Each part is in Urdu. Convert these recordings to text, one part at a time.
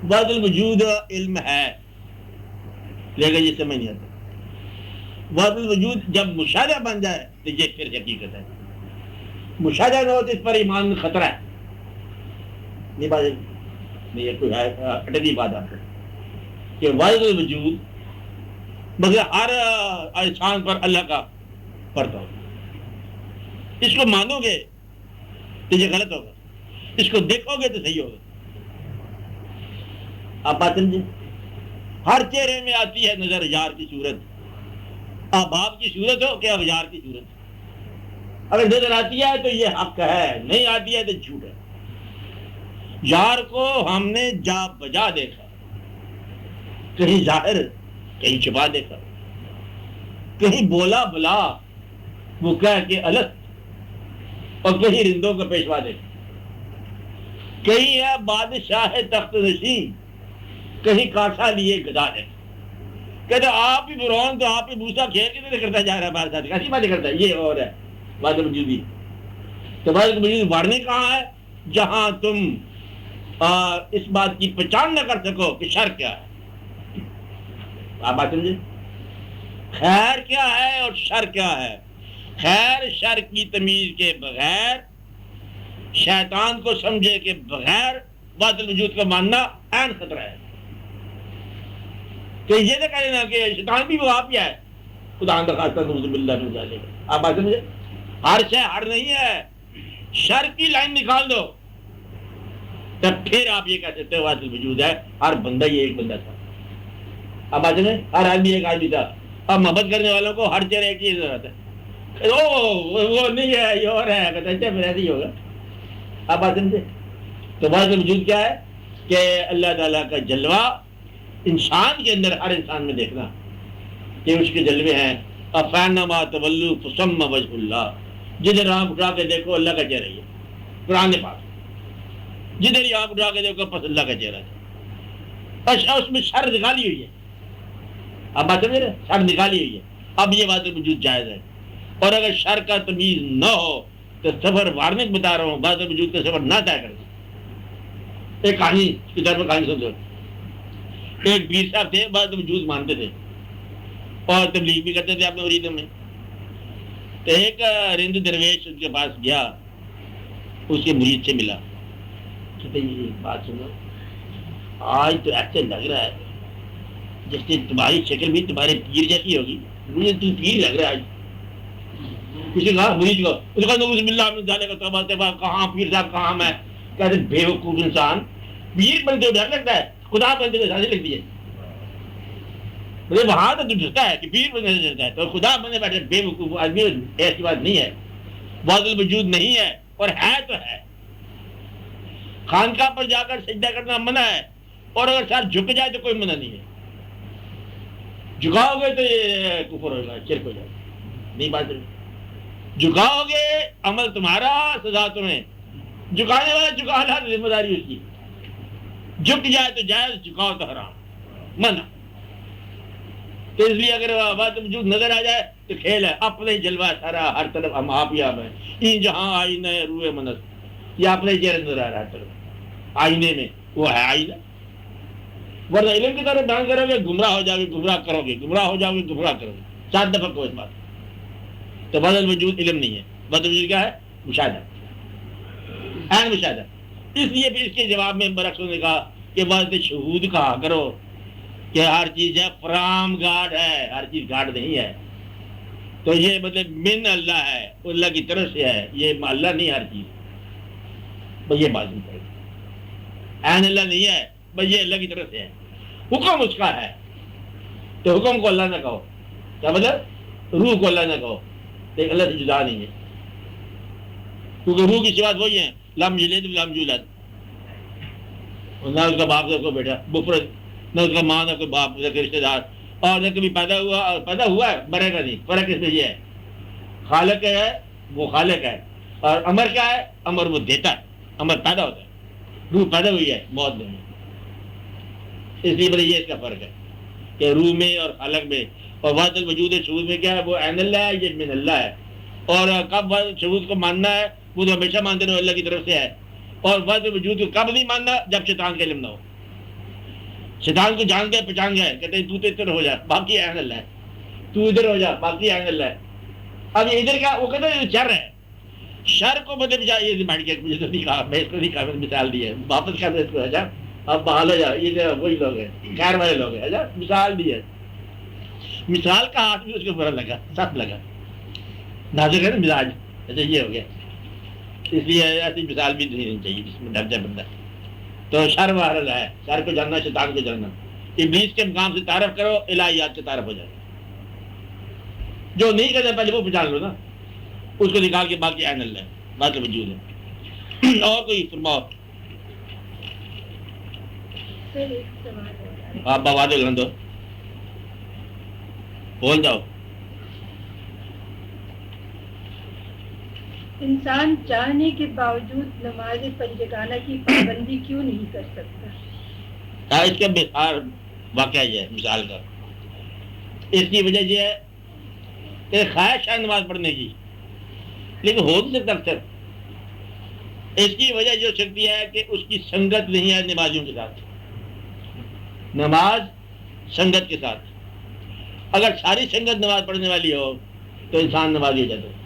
وحدت الوجود علم ہے لیکن یہ سمجھ نہیں آتا. وحدت الوجود جب مشاہدہ بن جائے تو یہ پھر حقیقت ہے. مشاہدہ نہ ہو تو اس پر ایمان میں خطرہ ہے. نہیں بات نہیں یہ کوئی اٹلی بات آپ کہ وحدت الوجود مگر ہر انسان پر اللہ کا پڑتا ہو. اس کو مانو گے تو یہ غلط ہوگا, اس کو دیکھو گے تو صحیح ہوگا. آپ بات سمجھے. ہر چہرے میں آتی ہے نظر یار کی صورت, احباب کی صورت ہو کہ اغیار کی صورت. اگر نظر آتی ہے تو یہ حق ہے, نہیں آتی ہے تو جھوٹ ہے. یار کو ہم نے جا بجا دیکھا, کہیں ظاہر کہیں چھپا دیکھا, کہیں بولا بلا وہ کہہ کے الگ, اور کہیں رندوں کا پیشوا دیکھا. کہیں ہے بادشاہ تخت نشین, کہیں کاسا لیے گدا دیکھا. کہتے آپ ہی فرعون تو آپ ہی موسیٰ کھیل کے کرتا جا رہا ہے ہمارے ساتھ, کیسی باتیں کرتا ہے. یہ اور ہے وحدت الوجودی. تو وحدت الوجود بڑھنے کہاں ہے؟ جہاں تم اس بات کی پہچان نہ کر سکو کہ شر کیا ہے. آپ بات سمجھے. خیر کیا ہے اور شر کیا ہے. خیر شر کی تمیز کے بغیر, شیطان کو سمجھے کے بغیر وحدت الوجود کا ماننا عین خطرہ ہے. کہ یہ نہ کہہ لینا کہ شیطان بھی وہ آپ ہی ہے. خدا نخواستہ نعوذ باللہ من ذالک. آپ بات سمجھے. ہر شے ہر نہیں ہے, شر کی لائن نکال دو تب پھر آپ یہ کہہ سکتے ہو وحدت الوجود ہے. ہر بندہ یہ ایک بندہ تھا. آپ بات سمجھے. ہر آدمی ایک آدمی تھا. اب محبت کرنے والوں کو ہر چہرے ایک ہی ضرورت ہے. وہ نہیں ہے یہ اور ہے, پھر ایسے ہی ہوگا. آپ بات سمجھے. تو وحدت الوجود کیا ہے کہ اللہ تعالیٰ کا جلوہ انسان کے اندر, ہر انسان میں دیکھنا کہ اس کے جلوے ہیں. افینما تولوا فثم وجہ اللہ, جدھر آنکھ اٹھا کے دیکھو اللہ کا چہرہ. یہ قرآن پاک, جدھر ہی آنکھ اٹھا کے دیکھو بس اللہ کا چہرہ ہے. اچھا اس میں شر نکالی ہوئی ہے. اب بات سمجھ رہے, شر نکالی ہوئی ہے. اب یہ وحدت الوجود جائز ہے. اور اگر شر کا تمیز نہ ہو تو سفر وارننگ بتا رہا ہوں, وحدت الوجود کا سفر نہ طے کر دیں. ایک کہانی کی طرف کہانی سن دو. ایک پیر صاحب تھے, وحدت الوجود مانتے تھے اور تبلیغ بھی کرتے تھے اپنے مریدوں میں. تو ایک رند درویش ان کے پاس گیا, اس کے مرید سے ملا. کہتے یہ بات سنو, آج تو ایسے لگ رہا ہے جیسے تمہاری شکل بھی تمہارے پیر جیسی ہوگی, مجھے تم پیر لگ رہا ہے. کسی کہا مرید کو, اس کا نعوذ باللہ من ذالک, توبہ توبہ, کہاں پیر صاحب کہاں میں. کہتے بے وقوف انسان, پیر بنتے ہوئے ڈر لگتا ہے, خدا بنتے ہوئے سازی لگتی ہے. وہاں تو ڈرتا ہے کہ پیر بننے سے ڈرتا ہے, تو خدا بننے بیٹھے بے وقوف آدمی. ایسی بات نہیں ہے. وحدت الوجود نہیں ہے, اور ہے تو ہے. خانقاہ پر جا کر سجدہ کرنا منع ہے, اور اگر سر جھک جائے تو کوئی منع نہیں ہے. جھکاؤ گے تو یہ کفر ہوگا, شرک ہو جائے. نہیں بات جھکاؤ گے عمل تمہارا, سزا تمہیں. جھکانے والا جھکا رہا, ذمہ داری اس کی. جھک جائے تو جائز, جھکاؤ تو حرام, منع. تو اس لیے اگر وحدت الوجود نظر آ جائے تو کھیل ہے. اپنے جلوہ سارا ہر طرف ہم آپ ہی آپ ہیں. این جہاں آئینہ روئے منس, یہ اپنے چہرے نظر آ رہا ہے ہر طرف آئینے میں, وہ ہے آئینہ. ورنہ علم کی طرف ڈھانگ کرو گے گمراہ ہو جاؤ گے, گمراہ کرو گے, گمراہ ہو جاؤ گے, گمراہ کرو گے. 7 دفعہ کو اس بات. تو وحدت الوجود علم نہیں ہے. وحدت الوجود کیا ہے؟ مشاہدہ, عین مشاہدہ. اس لیے بھی اس کے جواب میں برعکس نے کہا کہ وحدت شہود کہا کرو کہ ہر چیز ہے فرام گاڈ ہے, ہر چیز گاڈ نہیں ہے. تو یہ مطلب من اللہ ہے, اللہ کی طرف سے ہے, یہ اللہ نہیں ہر چیز. بس یہ بات نہیں کرے, عین اللہ نہیں ہے, بس یہ اللہ کی طرف سے ہے. حکم اس کا ہے, تو حکم کو اللہ نہ کہو. کیا مطلب؟ روح کو اللہ نہ کہو, لیکن اللہ سے جدا نہیں ہے. کیونکہ روح کی صفات وہی ہیں, لم یلد ولم یولد, نہ اس کا باپ نہ کوئی بیٹا, مفرد, نہ اس کا ماں نہ کوئی باپ نہ کوئی رشتے دار, اور نہ کبھی پیدا ہوا, اور پیدا ہوا ہے مرے گا نہیں. فرق اس میں یہ ہے, خالق ہے وہ خالق ہے, اور امر کیا ہے؟ امر وہ دیتا ہے, امر پیدا ہوتا ہے. روح پیدا ہوئی ہے, موت نہیں. اس لیے بڑے یہ اس کا فرق ہے کہ روح میں اور خالق میں. اور وحدت الوجود شہود میں کیا ہے؟ وہ عین اللہ ہے, یہ من اللہ ہے. اور کب شہود کو ماننا ہے؟ وہ تو ہمیشہ مانتے رہو اللہ کی طرف سے ہے. اور وحدت الوجود کو کب نہیں ماننا؟ جب شیطان کا علم نہ ہو. شیطان کو جان گئے پہچان گئے, کہتے ہیں تو ادھر ہو جا باقی آئین اللہ ہے, تو ادھر ہو جا باقی آئین اللہ ہے. اب یہ ادھر کا وہ کہتے ہیں شر ہے, شر کو مطلب یہ بیٹھ کے مجھے تو نہیں کہا, میں اس کو نہیں کہا, میں مثال دی ہے, واپس کر دے اس کو, اچھا اب بحال ہو جا, یہ وہی لوگ ہیں خیر والے لوگ ہیں, اچھا مثال دی ہے. مثال کا ہاتھ بھی اس کو برا لگا, سخت لگا, نازک ہے نا مزاج, اچھا یہ ہو گیا. اس لیے ایسی مثال بھی نہیں ہونی چاہیے جس میں ڈر جائے بندہ. تو شر وحرل ہے, شر کو جاننا شیطان کو جاننا. ابلیس کے مقام سے تعارف کرو, الہیات سے تعارف ہو جائے. جو نہیں کرتے پہلے وہ پہچان لو نا, اس کو نکال کے باقی عین اللہ ہے, باقی وجود ہے. اور کوئی فرماؤ آپ بوادے گرندو بول جاؤ. انسان چاہنے کے باوجود نماز پنجگانہ کی پابندی کیوں نہیں کر سکتا؟ اس کا مثال واقعہ یہ ہے, مثال کا اس کی وجہ یہ ہے کہ خواہش ہے نماز پڑھنے کی, لیکن ہو نہیں سکتا اکثر. اس کی وجہ جو سکتی ہے کہ اس کی سنگت نہیں ہے نمازیوں کے ساتھ. نماز سنگت کے ساتھ, اگر ساری سنگت نماز پڑھنے والی ہو تو انسان نمازی ہو جاتا ہے.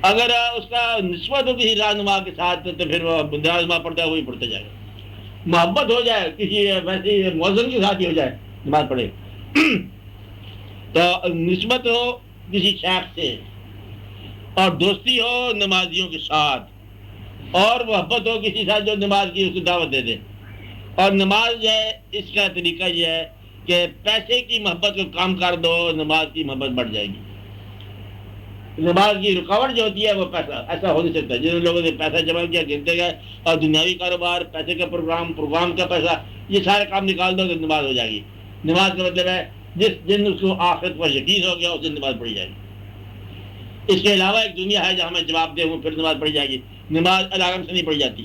اگر اس کا نسبت ہو کسی رہنما کے ساتھ تو پھر وہ نماز پڑھتا ہے, وہی پڑھتا جائے گا. محبت ہو جائے کسی ویسے مؤذن کے ساتھ ہی ہو جائے نماز پڑھے, تو نسبت ہو کسی شیخ سے, اور دوستی ہو نمازیوں کے ساتھ, اور محبت ہو کسی ساتھ جو نماز کی اس کو دعوت دے دے. اور نماز جو ہے اس کا طریقہ یہ ہے کہ پیسے کی محبت کو کام کر دو, نماز کی محبت بڑھ جائے گی. نماز کی رکاوٹ جو ہوتی ہے وہ پیسہ, ایسا ہو نہیں سکتا. جن لوگوں نے پیسہ جمع کیا گنتے گئے, اور دنیاوی کاروبار, پیسے کا پروگرام کا پیسہ, یہ سارے کام نکال دو تو نماز ہو جائے گی. نماز کا مطلب ہے جس دن اس کو آخرت پر یقین ہو گیا اس دن نماز پڑھی جائے گی. اس کے علاوہ ایک دنیا ہے جہاں میں جواب دے ہوں پھر نماز پڑھی جائے گی. نماز الارم سے نہیں پڑھی جاتی,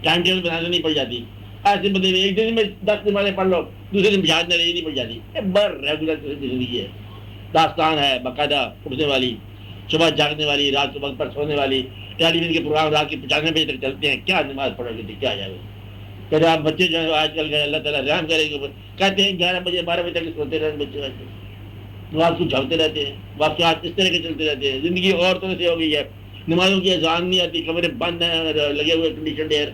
ٹائم ٹیبل بنانے سے نہیں پڑھی جاتی. ایسے بندے ایک دن میں 10 نمازیں پڑھ لو, دوسرے دن یاد نہ رہی, نہیں پڑھی جاتی. بر ریگولر زندگی ہے, داستان ہے باقاعدہ اٹھنے والی, صبح جاگنے والی, رات کو وقت پر سونے والی. ٹیلی ویژن کے پروگرام رات کے 95 بجے تک چلتے ہیں, کیا نماز پڑھو گے کیا جائے گا. کہتے آپ بچے جو ہے آج کل کے اللہ تعالیٰ رحم کرے گا, کہتے ہیں 11 بجے 12 بجے تک سوتے رہتے بچے, نماز کو جھاگتے رہتے ہیں. واقعات اس طرح کے چلتے رہتے ہیں. زندگی اور طرح سے ہو گئی ہے, نمازوں کی اذان نہیں آتی, کمرے بند ہیں, لگے ہوئے کنڈیشن ایئر,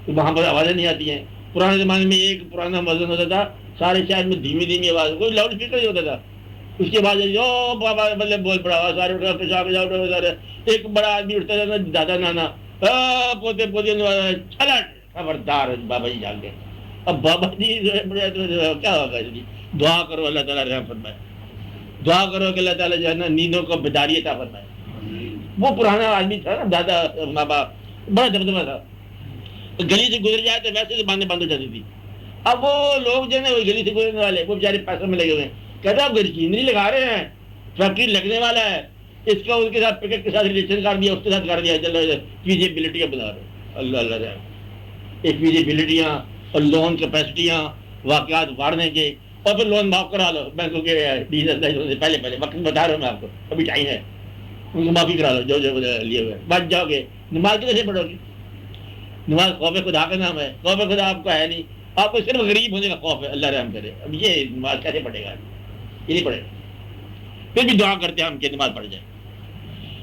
وہاں پر آوازیں نہیں آتی ہیں. پرانے زمانے میں ایک پرانا مؤذن ہوتا تھا, سارے شہر میں دھیمی دھیمی آواز, کوئی لاؤڈ اسپیکر نہیں ہوتا تھا. اس کے بعد مطلب بول پڑا, سارے اٹھا پیشاب سارے. ایک بڑا آدمی اٹھتا تھا, دادا نانا, پوتے پوتے چھلٹ, خبردار بابا جی جاگ گئے. اب بابا جی کیا ہوگا جی, دعا کرو اللہ تعالیٰ رحم فرمائے, دعا کرو کہ اللہ تعالیٰ جو ہے نا نیندوں کو بیداری عطا فرمائے. وہ پرانا آدمی تھا نا, دادا بابا, بڑا دبدبہ تھا. گلی سے گزر جائے تو ویسے زبانیں بند ہو جاتی تھی. اب وہ لوگ جو ہے نا وہ گلی سے گزرنے والے وہ بیچارے پیسوں میں لگے ہوئے ہیں. کہتا آپ گرچینری لگا رہے ہیں, فیکٹری لگنے والا ہے, اس کا اس کے ساتھ پیکٹ کے ساتھ ریلیشن کر دیا, اس کے ساتھ کر دیا, چلو فیزیبلٹیاں بنا رہے. اللہ اللہ رہے ایک فیزیبلٹیاں اور لون کیپیسٹیاں, واقعات واڑنے کے, اور پھر لون معاف کرا لو بینکوں کے پہلے وقت بتا رہا ہوں میں آپ کو, ابھی ٹائم ہے, ان کو معافی کرا لو جو لیے ہوئے, بچ جاؤ گے. نماز کیسے پڑھو گی؟ نماز خوف خدا کا نام ہے, خوف خدا آپ کو ہے نہیں, آپ کو صرف غریب ہونے کا خوف ہے, اللہ رحم کرے. اب یہ نماز کیسے پڑھے گا؟ یہ نہیں پڑھے گا. پھر بھی دعا کرتے ہیں ہم کہ نماز پڑھ جائے.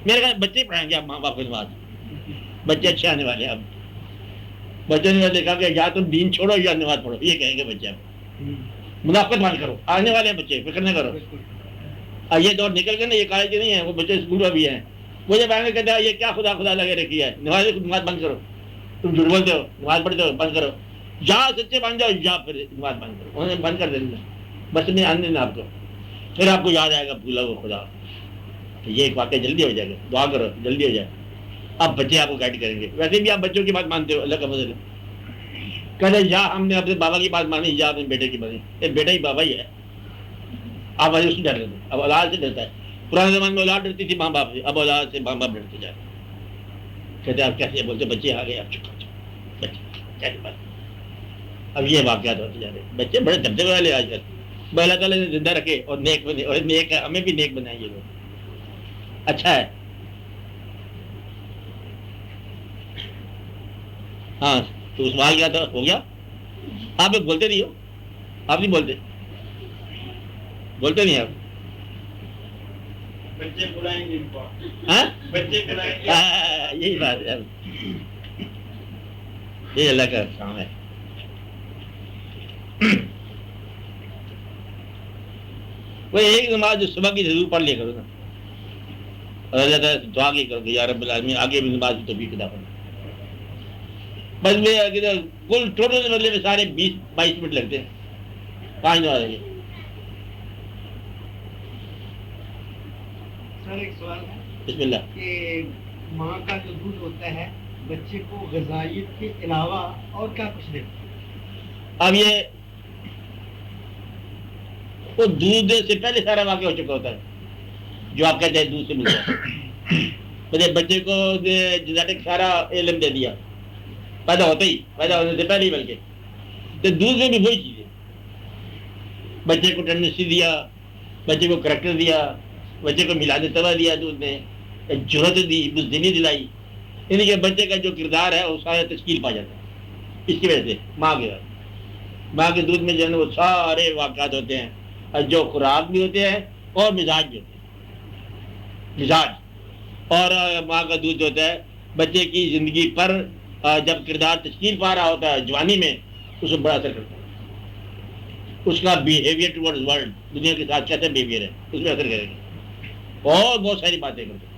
میرے خیال بچے پڑھائیں گے آپ ماں باپ کی نماز, بچے اچھے آنے والے ہیں. اب بچوں نے دیکھا کہ یا تم دین چھوڑو یا نماز پڑھو, یہ کہیں گے بچے. اب منافقت بند کرو, آنے والے ہیں بچے, فکر نہ کرو. اب یہ دور نکل گئے نا, یہ کالج کے نہیں ہیں, وہ بچے اسکول میں بھی ہیں. وہ جب آئیں گے کہتے ہیں یہ کیا خدا خدا لگے رکھی ہے, نماز بند کرو. تم جھوٹ بولتے ہو, نماز پڑھتے ہو, بند کرو. جہاں سچے بن جاؤ یا پھر نماز بند کرو. انہوں نے بند کر دینا, بس میں آنے دینا آپ کو. پھر آپ کو یاد آئے گا بھولا وہ خدا. یہ ایک واقعہ جلدی ہو جائے گا, دعا کرو جلدی ہو جائے. اب بچے آپ کو گائڈ کریں گے. ویسے بھی آپ بچوں کی بات مانتے ہو, اللہ کا فضل ہے. کہتے یا ہم نے اپنے بابا کی بات مانی یا اپنے بیٹے کی مانی. یہ بیٹا ہی بابا ہی ہے. آپ اس سے ڈر رہے تھے, اب اولاد سے ڈرتا ہے. پرانے زمانے میں اولاد ڈرتی تھی ماں باپ سے, اب اولاد سے ماں باپ ڈرتے جا رہے. کہتے آپ کیسے بولتے, بچے آ گئے, آپ چکا بچے کیسے بات. اب یہ واقعات ہوتے جا رہے. بچے بڑے دبدبے والے آج کل. اللہ تعالیٰ نے زندہ رکھے اور نیک بنے, اور نیک ہمیں بھی نیک بنائیں یہ لوگ. اچھا ہے. ہاں تو سوال کیا تھا, ہو گیا. آپ بولتے نہیں ہو, آپ نہیں بولتے نہیں آپ؟ بچے بلائیں گے، ہاں بچے بلائیں گے. یہی بات ہے، یہ اللہ کا کام ہے. وہ ایک نماز جو صبح کی ضرور پڑھ لیا کرو نا، اور اللہ تعالیٰ سے دعا کی کرو کہ یا رب العالمین آگے بھی نماز کی توفیق عطا فرما. بس میں کل ٹوٹل بدلے میں سارے 20-22 منٹ لگتے ہیں 5 نماز کے. سر ایک سوال ہے بسم اللہ. کہ ماں کا جو دودھ ہوتا ہے بچے کو غذائیت کے علاوہ اور کیا کچھ دیتا ہے؟ اب یہ وہ دودھ سے پہلے سارا واقعہ ہو چکا ہوتا ہے جو آپ کہتے ہیں دودھ سے ملتا ہے. مجھے بچے کو جینیٹک سارا علم دے دیا پیدا ہونے سے پہلے ہی، بلکہ تو دودھ میں بھی وہی چیز ہے. بچے کو ٹینڈنسی دیا، بچے کو کریکٹر دیا، بچے کو ملاد طبع دیا، دودھ میں جرت دی، بزدلی دلائی، یعنی کہ بچے کا جو کردار ہے وہ سارا تشکیل پا جاتا ہے اس کی وجہ سے ماں کے دودھ میں جو ہے نا وہ سارے واقعات ہوتے ہیں، اور جو خوراک بھی ہوتے ہیں اور مزاج بھی ہوتے ہیں. مزاج اور ماں کا دودھ ہوتا ہے بچے کی زندگی پر جب کردار تشکیل پا رہا ہوتا ہے جوانی میں، اس میں بڑا اثر کرتا ہے. اس کا بیہیویئر ٹورڈز ورلڈ، دنیا کے ساتھ کیسا بیہیویئر ہے اس میں اثر کرے گا، اور بہت ساری باتیں کرتے ہیں.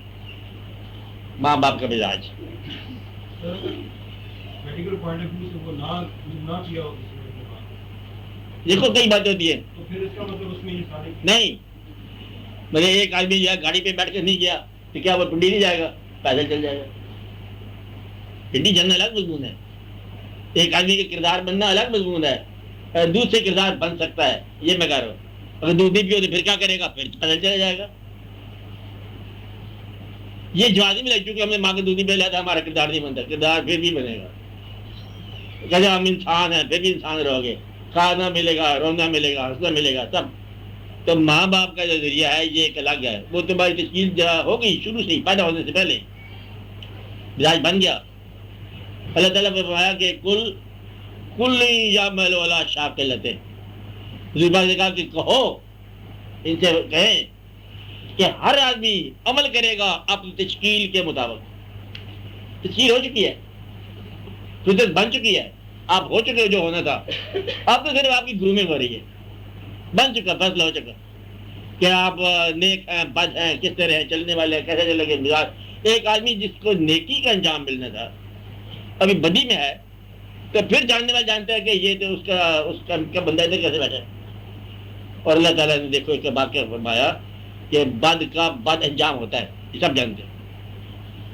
ماں باپ کا مزاج میڈیکل پوائنٹ آف ویو سے وہ نہ کیا ہو کسی نے بات، دیکھو کئی باتیں ہوتی ہیں. تو پھر اس کا مطلب اس میں یہ سارے نہیں مجھے ایک آدمی جو ہے گاڑی پہ بیٹھ کے نہیں گیا تو کیا وہ پنڈی نہیں جائے گا؟ پیدل چل جائے گا. پنڈی چلنا الگ مضمون ہے، ایک آدمی کے کردار بننا الگ مضمون ہے. دودھ سے کردار بن سکتا ہے، یہ میں کہہ رہا ہوں. اگر دودھ نہیں پیو تو پھر کیا کرے گا؟ پھر پیدل چلا جائے گا. یہ جوازی میں لگ چونکہ ہم نے ماں کا دودھ نہیں پلایا تھا ہمارا کردار نہیں بنتا، کردار پھر بھی بنے گا. کہتے ہم انسان ہیں پھر بھی انسان رہو گے، کھانا ملے گا، رونا ملے گا، ہنسنا ملے گا سب. تو ماں باپ کا جو ذریعہ ہے یہ ایک الگ ہے، وہ تمہاری تشکیل ہو گئی شروع سے ہی، پیدا ہونے سے پہلے مزاج بن گیا. اللہ تعالیٰ نے فرمایا کہ کل یعمل علی شاکلتہ، بزرگ نے کہا کہ کہو ان سے کہیں کہ ہر آدمی عمل کرے گا اپنی تشکیل کے مطابق. تشکیل ہو چکی ہے، فطرت بن چکی ہے، آپ ہو چکے ہو جو ہونا تھا. اب تو صرف آپ کی گرومنگ ہو رہی ہے، بن چکا، فیصلہ ہو چکا کہ آپ نیک ہیں، بد ہیں، کس طرح ہیں، چلنے والے ہیں، کیسے چلیں گے مزاج. ایک آدمی جس کو نیکی کا انجام ملنا تھا ابھی بدی میں ہے، تو پھر جاننے والا جانتا ہے کہ یہ تو اس کا بندہ ادھر کیسے بیٹھا ہے. اور اللہ تعالیٰ نے دیکھو ایک واقعہ فرمایا کہ بد کا بد انجام ہوتا ہے، یہ سب جانتے ہیں.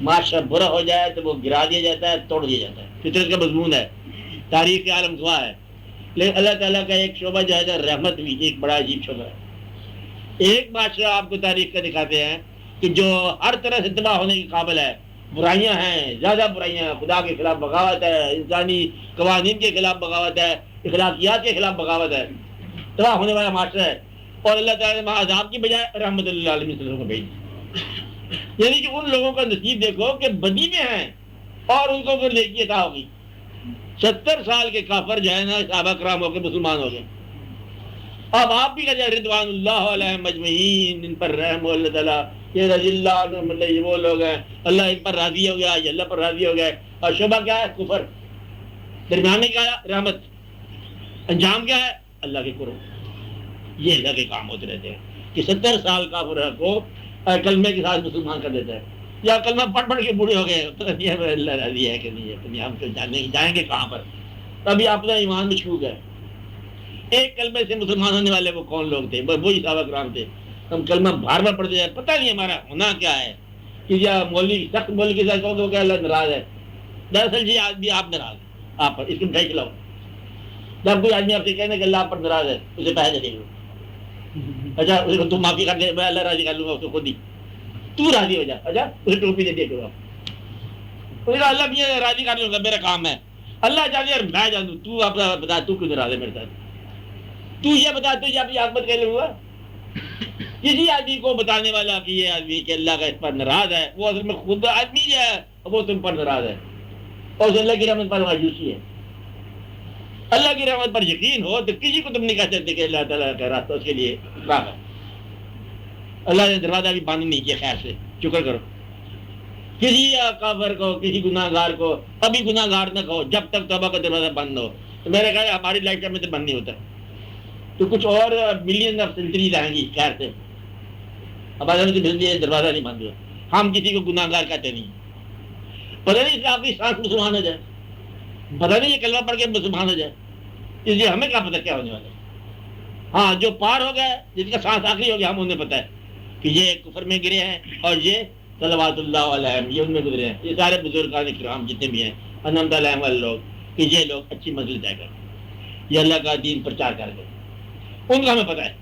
معاشرہ برا ہو جائے تو وہ گرا دیا جاتا ہے، توڑ دیا جاتا ہے، فطرت کا مضمون ہے، تاریخ عالم گواہ ہے. لیکن اللہ تعالیٰ کا ایک شعبہ جو ہے رحمت بھی ایک بڑا عجیب شعبہ ہے. ایک معاشرہ آپ کو تاریخ کا دکھاتے ہیں کہ جو ہر طرح سے تباہ ہونے کے قابل ہے، برائیاں ہیں، زیادہ برائیاں، خدا کے خلاف بغاوت ہے، انسانی قوانین کے خلاف بغاوت ہے، اخلاقیات کے خلاف بغاوت ہے، تباہ ہونے والا معاشرہ ہے. اور اللہ تعالیٰ نے عذاب کی بجائے رحمت اللہ عالمین صلی اللہ علیہ وسلم کو بھیج. یعنی کہ ان لوگوں کا نصیب دیکھو کہ بدی میں ہیں اور ان کو پھر نیکی عطا ہوگی. 70 سال کے کافر جو ہے نا صحابہ کرام ہو کے مسلمان ہو گئے. اب آپ بھی کہتے ہیں رضوان اللہ علیہ مجمعین، ان پر رحم ہو اللہ تعالیٰ، یہ رضی اللہ عنہ، مطلب یہ وہ لوگ ہیں اللہ ان پر راضی ہو گیا، یہ اللہ پر راضی ہو گئے. اور شعبہ کیا ہے؟ کفر. درمیان میں کیا ہے؟ رحمت. انجام کیا ہے؟ اللہ کے قرب. یہ اللہ کے کام ہوتے رہتے ہیں کہ 70 سال کافر کو کلمے کے ساتھ مسلمان کر دیتا ہے، یا کلمہ پڑھ کے بوڑھے ہو گئے، پتہ نہیں ہے اللہ راضی ہے کہ نہیں ہے، کہ ہم تو جائیں گے کہاں پر. ابھی اپنا ایمان مشکوک ہے. ایک کلمے سے مسلمان ہونے والے وہ کون لوگ تھے؟ وہی صحابہ کرام تھے. ہم کلمہ بار بار پڑھتے جائے، پتہ نہیں ہمارا ہونا کیا ہے. کہ یا مولوی سخت مولوی کے ساتھ کہو کہ اللہ ناراض ہے، دراصل جی آدمی آپ ناراض ہے، آپ پر اس کو مٹھائی کھلاؤ. جب کوئی آدمی آپ سے کہنا کہ اللہ آپ پر ناراض ہے، اسے پیسے دے لو. اچھا اسے تم معافی کر دے، میں اللہ راضی کر لوں گا اس کو خود ہی، تو راضی ہو جا. اچھا اسے ٹوپی دے دے کرو. اللہ بھی راضی کر لوں گا، میرا کام ہے. اللہ جانے اور میں جانوں، تو اپنا بتا تو کیوں ناراض ہے میرے ساتھ. تو یہ بتا، تو یہ اپنی آکمت کہہ لوں گا. کسی آدمی کو بتانے والا کہ یہ آدمی کہ اللہ کا اس پر ناراض ہے، وہ اصل میں خود آدمی جو ہے وہ تم پر ناراض ہے، اور اس اللہ کی رحمت پر مایوسی ہے. اللہ کی رحمت پر یقین ہو تو کسی کو تم نہیں کہہ سکتے کہ اللہ تعالیٰ کا راستہ اس کے لیے خراب ہے. اللہ نے دروازہ بھی بند نہیں کیا خیر سے, شکر کرو. کسی کافر کو, کسی گناہ گار کو ابھی گناہ گار نہ کہو جب تک توبہ کا دروازہ بند ہو. تو میرے خیال ہماری لائف ٹائم میں تو بند نہیں ہوتا, تو کچھ اور ملین آف سینچریز آئیں گی خیر سے. اب دروازہ نہیں بند ہوا. ہم کسی کو گناہ گار کہتے نہیں. پتہ نہیں آپ کی سانس مسلمان ہو جائے, پتہ نہیں یہ کلمہ پڑھ کے مسلمان ہو جائے, اس لیے ہمیں کیا پتہ کیا ہونے والا ہے. ہاں جو پار ہو گئے, جس کا سانس آخری ہو گیا, ہم انہیں پتہ ہے کہ یہ کفر میں گرے ہیں اور یہ صلوات اللہ علیہم یہ ان میں گزرے ہیں. یہ سارے بزرگان کرام جتنے بھی ہیں انعمت علیہم والے لوگ, کہ یہ لوگ اچھی منزل طے کر, یہ اللہ کا دین پرچار کر گئے, ان کا ہمیں پتہ ہے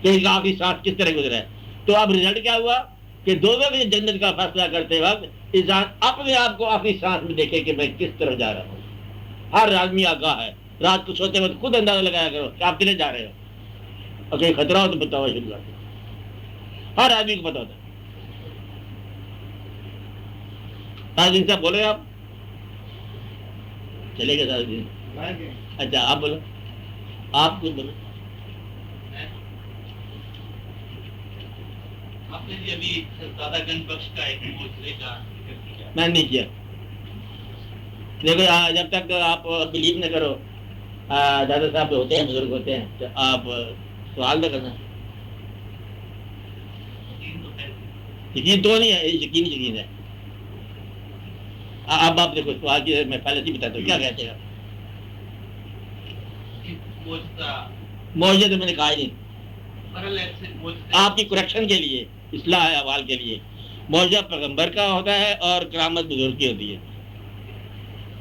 کہ اس کا آخری سانس کس طرح گزرا ہے. تو اب رزلٹ کیا ہوا کہ دوزخ کی جنت کا فیصلہ کرتے وقت انسان اپنے آپ کو آخری سانس میں دیکھے کہ میں کس طرف جا رہا ہوں. ہر آدمی آگاہ ہے, رات کو سوتے وقت خود اندازہ لگایا کرو کہ آپ کدھر جا رہے ہو, اور کہیں خطرہ ہو تو بتاؤ شروع کر دو. ہر آدمی کو پتا ہوتا ہے. سارے دن صاحب بولے آپ چلے گئے سارے دن. اچھا آپ بولو, آپ کچھ بولو. آپ نے جی ابھی دادا گنج بخش کا ایک معجزے کا ذکر کیا. میں نہیں کیا. دیکھو جب تک آپ بلیو نہ کرو دادا صاحب ہوتے ہیں, بزرگ ہوتے ہیں, تو آپ سوال نہ کرنا. یقین تو نہیں ہے, یقین ہے. اب آپ دیکھو سوال کی میں پہلے سے بتاتا ہوں کیا کہتے ہیں. معجزہ تو میں نے کہا ہی نہیں. آپ کی کریکشن کے لیے, اصلاح احوال کے لیے, معجزہ پیغمبر کا ہوتا ہے اور کرامت بزرگ کی ہوتی ہے.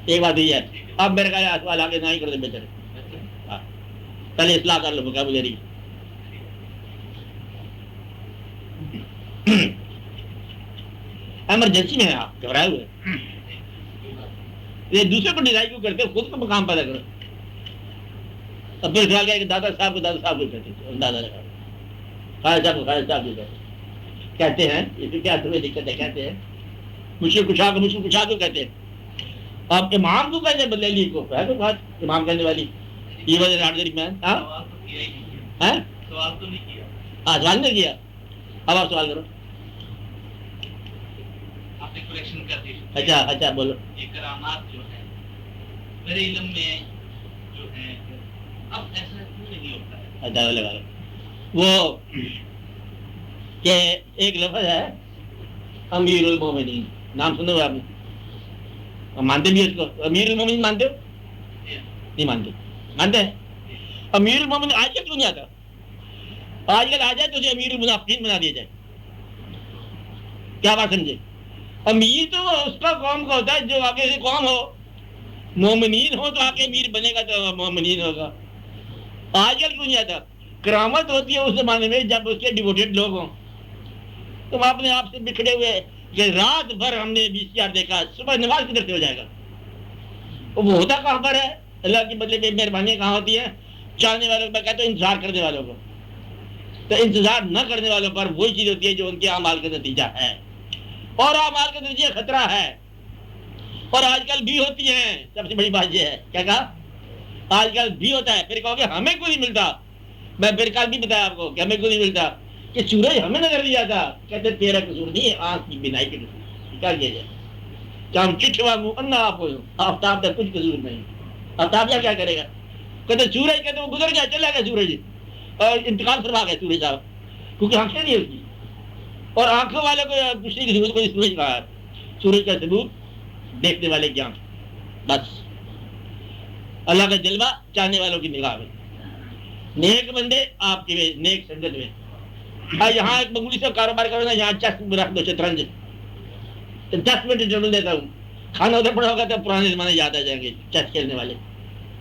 ایک بات یہ ہے. اب میرے خیال سوال آگے نہ ہی کر دیں بہتر. ہاں پہلے اصلاح کر لو ووکیبلری. ایمرجنسی میں ہے, آپ گھبرائے ہوئے. یہ دوسرے کو ڈیزائن کیوں کرتے, خود کو مقام پیدا کرو. اب پھر خیال کیا کہ دادا صاحب کو کہتے تھے, اندازہ لگا. خالد صاحب کو کہتے ہیں. اس کیا تمہیں دقت ہے, کہتے ہیں مشکل کشا کو کہتے ہیں. آپ امام کو کہتے ہیں, بدلے لی کو ہے تو بات امام کہنے والی. یہ وجہ آرڈنری مین. سوال تو نہیں کیا. سوال نہیں کیا. اب آپ سوال کرو. آپ نے کریکشن کر دی. اچھا بولو. یہ کرامات جو ہے میرے علم میں جو ہے اب ایسا کیوں نہیں ہوتا ہے. اچھا لگا لو. وہ کہ ایک لفظ ہے امیر المومنین, نام سنے ہوئے آپ نے, مانتے بھی اس کو. امیر المومنین مانتے ہو نہیں مانتے؟ مانتے ہیں. امیر المومنین آج کل کیوں نہیں آتا؟ آج کل آ جائے تو اسے امیر المنافقین بنا دیا جائے. کیا بات سمجھے؟ امیر تو اس کا قوم کا ہوتا ہے جو آگے سے قوم ہو. مومنین ہو تو آگے امیر بنے گا تو مومنین ہوگا. آج کل کیوں نہیں آتا؟ کرامت ہوتی ہے اس زمانے میں جب اس کے ڈیووٹیڈ لوگ ہوں. تم اپنے آپ سے بکھڑے ہوئے کہ رات بھر ہم نے VCR دیکھا, صبح نماز کدھر سے ہو جائے گا؟ وہ ہوتا کہاں پر ہے؟ اللہ کے بدلے میں مہربانی کہاں ہوتی ہے؟ چاہنے والوں کو. میں کہتا ہوں انتظار کرنے والوں کو. تو انتظار نہ کرنے والوں پر وہی چیز ہوتی ہے جو ان کے اعمال کا نتیجہ ہے, اور اعمال کا نتیجہ خطرہ ہے. اور آج کل بھی ہوتی ہیں. سب سے بڑی بات یہ ہے, کیا کہا, آج کل بھی ہوتا ہے. پھر کہو گے ہمیں کوئی نہیں ملتا. میں پھر کل بھی بتایا آپ کو کہ ہمیں کوئی نہیں ملتا, کہ سورج ہمیں نظر دیا تھا. کہتے تیرا قصور نہیں, آنکھ کی بینائی کے قصور. کیا کیا جائے کہ ہم چٹھ مانگو انا آپ ہو, آفتاب کا کچھ قصور نہیں. آفتاب کیا کرے گا؟ کہتے سورج, کہتے وہ گزر گیا, چلا گیا سورج, اور انتقال فرما گیا سورج صاحب, کیونکہ آنکھیں نہیں ہوتی. اور آنکھوں والے کو پوچھنے کی ضرورت کو سورج کہا ہے. سورج کا ثبوت دیکھنے والے کی آنکھ, بس. اللہ کا جلوہ چاہنے والوں کی نگاہ میں. نیک بندے آپ کے نیک سنگت میں. یہاں ایک معمولی سے کاروبار کرو نا, یہاں چس رکھ دو شطرنج, 10 منٹ انٹرول دیتا ہوں. کھانا ادھر پڑا ہوگا تو پرانے زمانے یاد آ جائیں گے چس کھیلنے والے.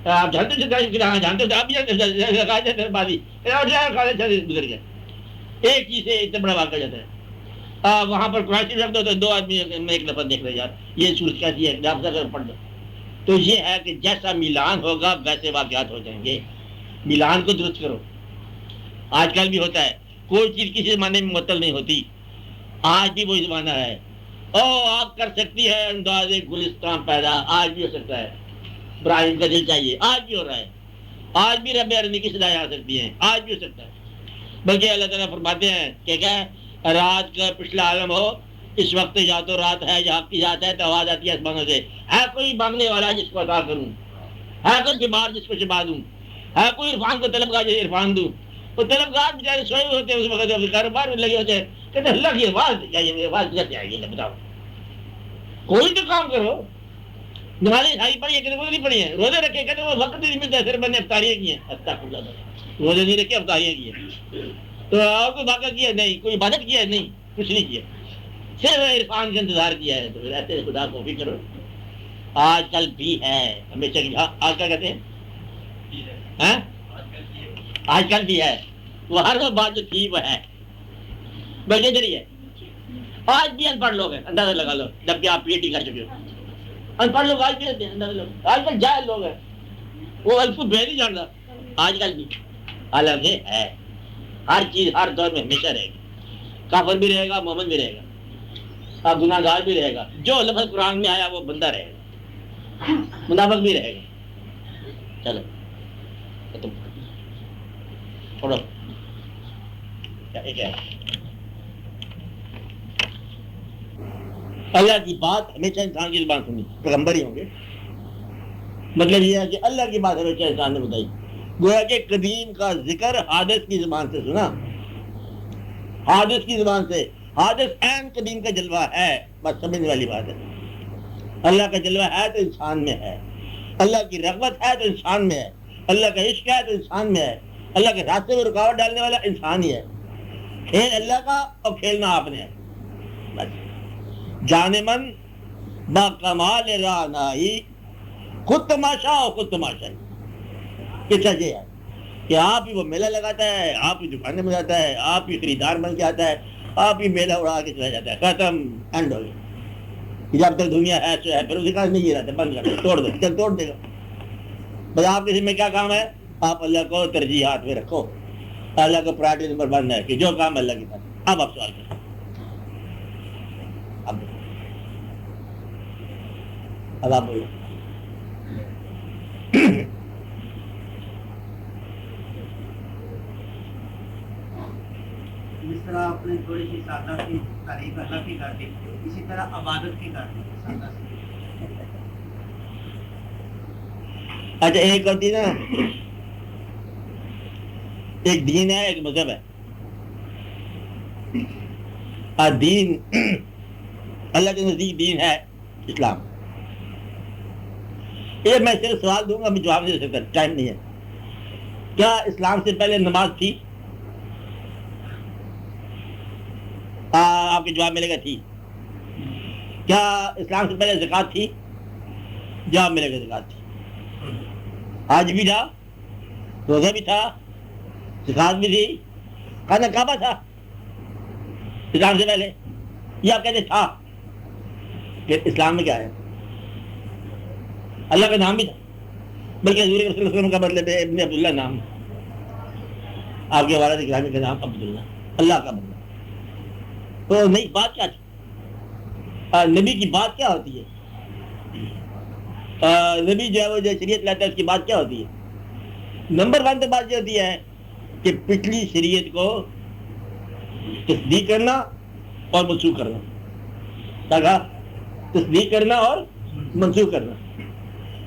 آپ جانتے جانتے ہو, آپ بھی جانتے بازی گزر گیا. ایک چیز سے اتنا بڑا واقعہ جاتا ہے. وہاں پر قرآن شریف رکھ دو تو 2 آدمی میں ایک لفظ دیکھ رہے یار یہ سورج کیسی ہے, آپ سے پڑھ دو. تو یہ ہے کہ جیسا میلان ہوگا ویسے واقعات ہو جائیں گے. میلان کو درست کرو. آج کل بھی ہوتا ہے, کوئی چیز کسی زمانے میں معطل نہیں ہوتی. آج بھی وہی زمانہ ہے. آپ کر سکتی ہے انداز گلستان پیدا, آج بھی ہو سکتا ہے. ابراہیم کا دل چاہیے، آج بھی ہو رہا ہے، آج بھی رب ارنی کی صدایں آ سکتی ہیں، آج بھی ہو سکتا ہے۔ بلکہ اللہ تعالیٰ فرماتے ہیں کہ کیا رات کا پچھلا عالم ہو، اس وقت یا تو رات ہے یا حق کی ذات ہے، تو آواز آتی ہے آسمانوں سے، ہے کوئی مانگنے والا جس کو عطا کروں، ہے کوئی بیمار جس کو شفا دوں، ہے کوئی عرفان کو طلبگار جسے عرفان دوں۔ وہ طلبگار بیچارے سوئے ہوئے ہوتے ہیں، اس وقت کاروبار میں لگے ہوتے ہیں، کہتے ہیں اللہ کی آواز یہ آواز کیسے آئے گی، بتاؤ کوئی تو کام کرو۔ نمازیں ساری پڑھی ہے کہ نہیں پڑھی ہے، روزے رکھے کہتے وہ وقت نہیں ملتا، صرف میں نے افطاریاں کی ہیں، استغفر اللہ، روزے نہیں رکھے افطاریاں کی ہیں، تو اور کوئی واقعہ کیا نہیں، کوئی عبادت کیا ہے نہیں، کچھ نہیں کیا، صرف عرفان کا انتظار کیا ہے۔ تو ایسے خدا کو بھی کرو، آج کل بھی ہے، ہمیشہ کی آج کیا کہتے ہیں، آج کل بھی ہے، وہ ہر وہ بات جو تھی وہ ہے، بلکہ ادھر ہی ہے۔ آج بھی ان پڑھ لوگ ہیں، اندازہ لگا لو، جبکہ آپ پی ایچ ڈی کر چکے ہو، ان پڑھ لوگ آج بھی رہتے ہیں، اندازہ لو، آج کل جاہل لوگ ہیں، وہ الف بے نہیں جانتا، آج کل بھی حالانکہ ہے، ہر چیز ہر دور میں ہمیشہ رہے گی، کافر بھی رہے گا، مومن بھی رہے گا، گناہ گار بھی رہے گا، جو لفظ قرآن میں آیا وہ بندہ رہے گا، منافق بھی رہے گا۔ چلو ختم چھوڑو، کیا اللہ کی بات ہمیشہ انسان کی زبان سنی، پیغمبر ہی ہوں گے، مطلب یہ ہے کہ اللہ کی بات ہمیشہ انسان نے بتائی، گویا کہ قدیم کا ذکر حادث کی زبان سے سنا، حادث کی زبان سے، حادث عین قدیم کا جلوہ ہے، بس سمجھنے والی بات ہے۔ اللہ کا جلوہ ہے تو انسان میں ہے، اللہ کی رغبت ہے تو انسان میں ہے، اللہ کا عشق ہے تو انسان میں ہے، اللہ کے راستے میں رکاوٹ ڈالنے والا انسان ہی ہے، کھیل اللہ کا اور کھیلنا آپ نے ہے، بس۔ جان من با کمال رعنائی، خود تماشا اور خود تماشا، کتنا یہ ہے کہ آپ ہی وہ میلہ لگاتا ہے، آپ ہی دکانیں میں جاتا ہے، آپ ہی خریدار بن کے آتا ہے، آپ ہی میلہ اڑا کے چلا جاتا ہے، ختم، اینڈ ہو گیا۔ جب تک دنیا ہے سو ہے، پھر اسی کام نہیں یہ رہتا، بند کر توڑ دو، چل توڑ دے گا۔ بس آپ کے ذمہ کیا کام ہے، آپ اللہ کو ترجیحات میں رکھو، اللہ کو پرائرٹی نمبر 1 ہے کہ جو کام اللہ کے ساتھ۔ اب آپ سوال کریں، اب آپ بولو۔ جس طرح آپ نے تھوڑی سی سادہ سی تعریف اللہ کی کر دی، اسی طرح عبادت کی کر دی سادہ سی۔ اچھا ایک ہوتی نا، ایک دین ہے، ایک مذہب ہے۔ دین اللہ کے نزدیک دین ہے اسلام۔ یہ میں صرف سوال دوں گا، میں جواب نہیں دے سکتا، ٹائم نہیں ہے۔ کیا اسلام سے پہلے نماز تھی؟ آپ کے جواب ملے گا تھی۔ کیا اسلام سے پہلے زکوٰۃ تھی؟ جواب ملے گا زکوٰۃ تھی۔ حج بھی تھا، روزہ بھی تھا، زکوٰۃ بھی تھی، خانہ کعبہ تھا اسلام سے پہلے، یہ آپ کہتے تھا۔ پھر اسلام میں کیا ہے؟ اللہ کا نام بھی تھا، بلکہ حضور صلی اللہ علیہ وسلم کا مطلب ہے ابن عبداللہ نام، آپ کے والد گرامی کا نام عبداللہ، اللہ کا بندہ۔ تو نئی بات کیا تھی؟ نبی کی بات کیا ہوتی ہے؟ نبی جو ہے وہ جو شریعت لاتا ہے اس کی بات کیا ہوتی ہے؟ نمبر 1 تو بات یہ ہوتی ہے کہ پچھلی شریعت کو تصدیق کرنا اور منسوخ کرنا، کہا تصدیق کرنا اور منسوخ کرنا،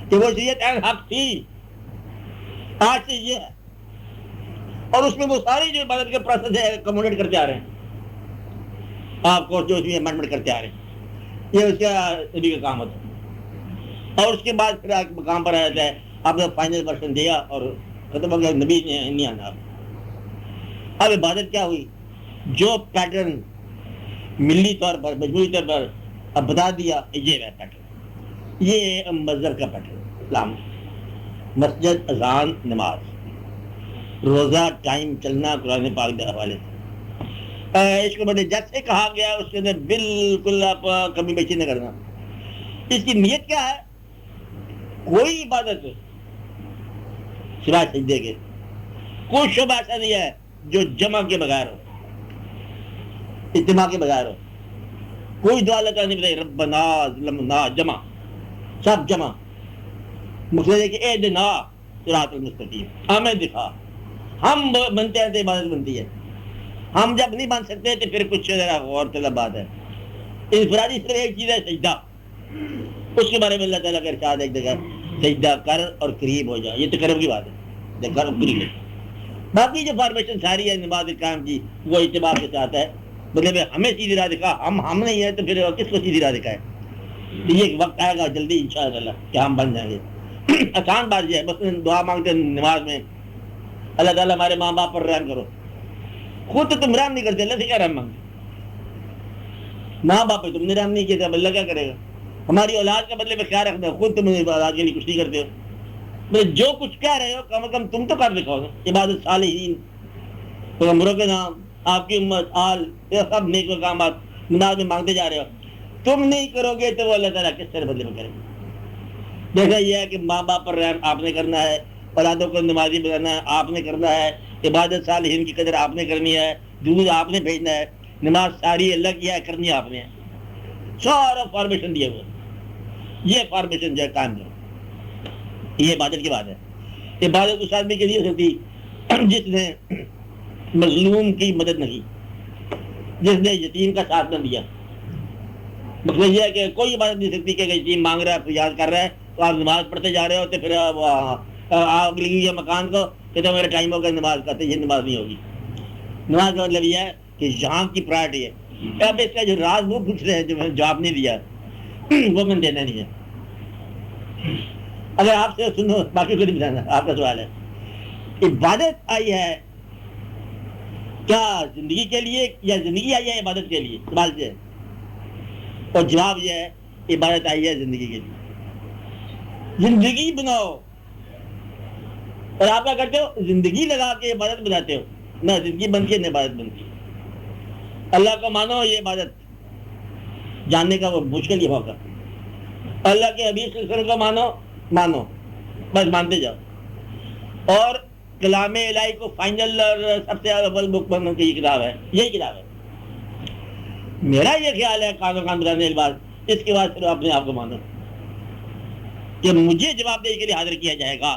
کہ وہ شریعت عین حق تھی، آج سے یہ ہے، اور اس میں وہ ساری جو عبادت کے پروسیس ہے کمونیٹ کرتے آ رہے ہیں، آپ کو جو اس میں امینڈمنٹ کرتے آ رہے ہیں، یہ اس کا نبی کا کام ہوتا ہے۔ اور اس کے بعد پھر ایک مقام پر آ جاتا ہے، آپ نے فائنل ورژن دیا اور ختم ہو گیا، نبی نے نہیں آنا۔ اب عبادت کیا ہوئی؟ جو پیٹرن ملی طور پر مجموعی طور پر اب بتا دیا، یہ ہے پیٹرن، یہ مذہب کا پیٹرن اسلام، مسجد، اذان، نماز، روزہ، ٹائم چلنا قرآن پاک کے حوالے سے۔ اس کو مطلب جیسے کہا گیا اس کے اندر بالکل آپ کمی بیشی نہ کرنا۔ اس کی نیت کیا ہے؟ کوئی عبادت سوائے سجدے کے، کوئی شعبہ ایسا نہیں ہے جو جمع کے بغیر ہو، اجتماع کے بغیر ہو۔ کوئی دعا اللہ تعالیٰ نہیں بتائی ربنا ظلمنا، جمع، سب جمع، مقصد ہے کہ اے دنا صراط المستقیم، ہمیں دکھا. ہم بنتے ہیں تو عبادت بنتی ہے، ہم جب نہیں بن سکتے تو پھر کچھ ذرا غور طلب بات ہے. انفرادی صرف ایک چیز ہے سجدہ، اس کے بارے میں اللہ تعالیٰ کا ارشاد ہے ایک جگہ سجدہ کر اور قریب ہو جا. یہ تقرب کی بات ہے، کر اور قریب. باقی جو فارمیشن ساری ہے نماز قائم کی وہ اتباع کے ساتھ ہے. مطلب ہمیں سیدھی راہ دکھا، ہم نہیں ہے تو پھر کس کو سیدھی راہ دکھائے. یہ ایک وقت آئے گا جلدی انشاءاللہ کہ ہم بن جائیں گے. آسان بات یہ ہے، بس دعا مانگتے ہیں نماز میں اللہ تعالیٰ ہمارے ماں باپ پر رحم کرو. خود تو تم رحم نہیں کرتے، اللہ سے کیا رحم مانگتے؟ ماں باپ پہ تم نے رحم نہیں کیا تھا، اللہ کیا کرے گا؟ ہماری اولاد کا بدلے میں کیا رکھنا ہے؟ خود تم اولاد کے لیے کچھ نہیں کرتے ہو. جو کچھ کہہ رہے ہو کم از کم تم تو کر دکھاؤ نا. عبادت صالحین، پیغمبروں کے نام، آپ کی امت، آل، یہ سب نیک مقامات نماز میں مانگتے جا رہے ہو. تم نہیں کرو گے تو وہ اللہ تعالیٰ کس طرح بدلے میں کرے گا؟ جیسا یہ ہے کہ ماں باپ پر رحم آپ نے کرنا ہے، اولادوں کو نمازی بنانا ہے آپ نے کرنا ہے، عبادت صالحین کی قدر آپ نے کرنی ہے، دودھ آپ نے بھیجنا ہے، نماز ساری اللہ کی ہے کرنی ہے آپ نے. سارا فارمیشن دیا ہوا، یہ فارمیشن جو ہے قائم کرو. یہ عبادت کی بات ہے. عبادت اس آدمی کے لیے ہوتی جس نے مظلوم کی مدد نہ کی، جس نے یتیم کا ساتھ نہ دیا. مطلب یہ ہے کہ کوئی عبادت نہیں سکتی کہ یتیم مانگ رہا ہے، فریاد کر رہا ہے تو آپ نماز پڑھتے جا رہے ہو تو پھر آپ لگی مکان کو کہ تو میرا ٹائم ہوگا نماز کا، تو یہ نماز نہیں ہوگی. نماز کا مطلب یہ ہے کہ یہاں کی پرائرٹی ہے. اب اس کا جو راز وہ پوچھ رہے ہیں جو میں نے جواب نہیں دیا وہ میں دینا نہیں ہے. اگر آپ سے سنو باقی کو نہیں بتانا، آپ کا سوال ہے. عبادت آئی ہے کیا زندگی کے لیے یا زندگی آئی ہے عبادت کے لیے؟ سوال سے ہے. اور جواب یہ ہے عبادت آئی ہے زندگی کے لیے. زندگی بناؤ اور آپ کیا کرتے ہو؟ زندگی لگا کے عبادت بناتے ہو. نہ زندگی بنتی ہے نہ عبادت بنتی ہے. اللہ کو مانو یہ عبادت جاننے کا وہ مشکل یہ موقع. اللہ کے حبیب صلی اللہ علیہ وسلم کو مانو بس مانتے جاؤ. اور کلام الہی کو فائنل اور سب سے اول بک بننے کی کتاب ہے، یہی کتاب ہے. میرا یہ خیال ہے کانوں کان بتانے کے بعد اس کے بعد پھر اپنے آپ کو مانو کہ مجھے جواب دہی کے لیے حاضر کیا جائے گا.